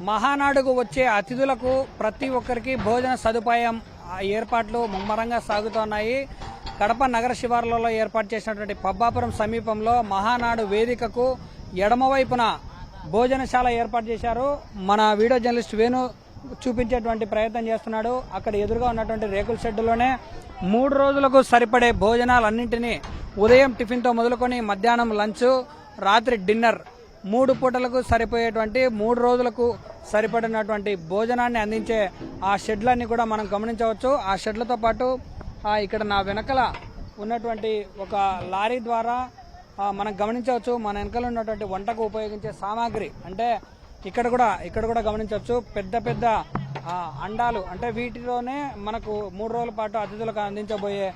మహానాడుకు వచ్చే అతిథులకు ప్రతి ఒక్కరికి భోజన సదుపాయం ఏర్పాట్లు ముమ్మరంగా సాగుతున్నాయి. కడప నగర శివార్లలో ఏర్పాటు చేసినటువంటి పబ్బాపురం సమీపంలో మహానాడు వేదికకు ఎడమవైపున భోజనశాల ఏర్పాటు చేశారు. మన వీడియో జర్నలిస్ట్ వేణు చూపించేటువంటి ప్రయత్నం చేస్తున్నాడు. అక్కడ ఎదురుగా ఉన్నటువంటి రేకుల షెడ్డులోనే 3 రోజులకు సరిపడే భోజనాలన్నింటినీ ఉదయం టిఫిన్తో మొదలుకొని మధ్యాహ్నం లంచ్, రాత్రి డిన్నర్ 3 పూటలకు సరిపోయేటువంటి 3 రోజులకు సరిపడినటువంటి భోజనాన్ని అందించే ఆ షెడ్లన్నీ కూడా మనం గమనించవచ్చు. ఆ షెడ్లతో పాటు ఇక్కడ నా వెనకల ఉన్నటువంటి ఒక లారీ ద్వారా మనం గమనించవచ్చు. మన వెనకాల ఉన్నటువంటి వంటకు ఉపయోగించే సామాగ్రి అంటే ఇక్కడ కూడా గమనించవచ్చు. పెద్ద పెద్ద అండాలు అంటే వీటిలోనే మనకు 3 రోజుల పాటు అతిథులకు అందించబోయే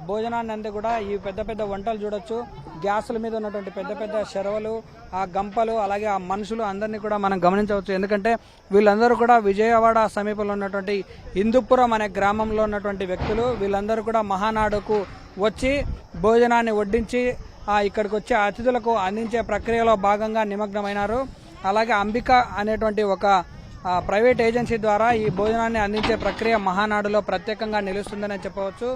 భోజనాన్ని అంతా కూడా ఈ పెద్ద పెద్ద వంటలు చూడొచ్చు. గ్యాసుల మీద ఉన్నటువంటి పెద్ద పెద్ద చెరవలు, ఆ గంపలు, అలాగే ఆ మనుషులు అందరినీ కూడా మనం గమనించవచ్చు. ఎందుకంటే వీళ్ళందరూ కూడా విజయవాడ సమీపంలో ఉన్నటువంటి హిందూపురం అనే గ్రామంలో ఉన్నటువంటి వ్యక్తులు. వీళ్ళందరూ కూడా మహానాడుకు వచ్చి భోజనాన్ని వడ్డించి ఇక్కడికి వచ్చే అతిథులకు అందించే ప్రక్రియలో భాగంగా నిమగ్నమైనారు. అలాగే అంబిక అనేటువంటి ఒక ప్రైవేట్ ఏజెన్సీ ద్వారా ఈ భోజనాన్ని అందించే ప్రక్రియ మహానాడులో ప్రత్యేకంగా నిలుస్తుందని చెప్పవచ్చు.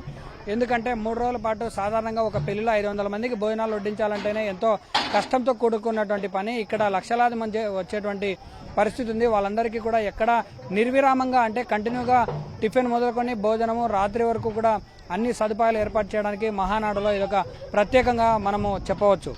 ఎందుకంటే 3 రోజుల పాటు సాధారణంగా ఒక పెళ్లిలో 500 మందికి భోజనాలు వడ్డించాలంటేనే ఎంతో కష్టంతో కూడుకున్నటువంటి పని. ఇక్కడ లక్షలాది మంది వచ్చేటువంటి పరిస్థితి ఉంది. వాళ్ళందరికీ కూడా ఎక్కడ నిర్విరామంగా అంటే కంటిన్యూగా టిఫిన్ మొదలుకొని భోజనము రాత్రి వరకు కూడా అన్ని సదుపాయాలు ఏర్పాటు చేయడానికి మహానాడులో ఇదొక ప్రత్యేకంగా మనము చెప్పవచ్చు.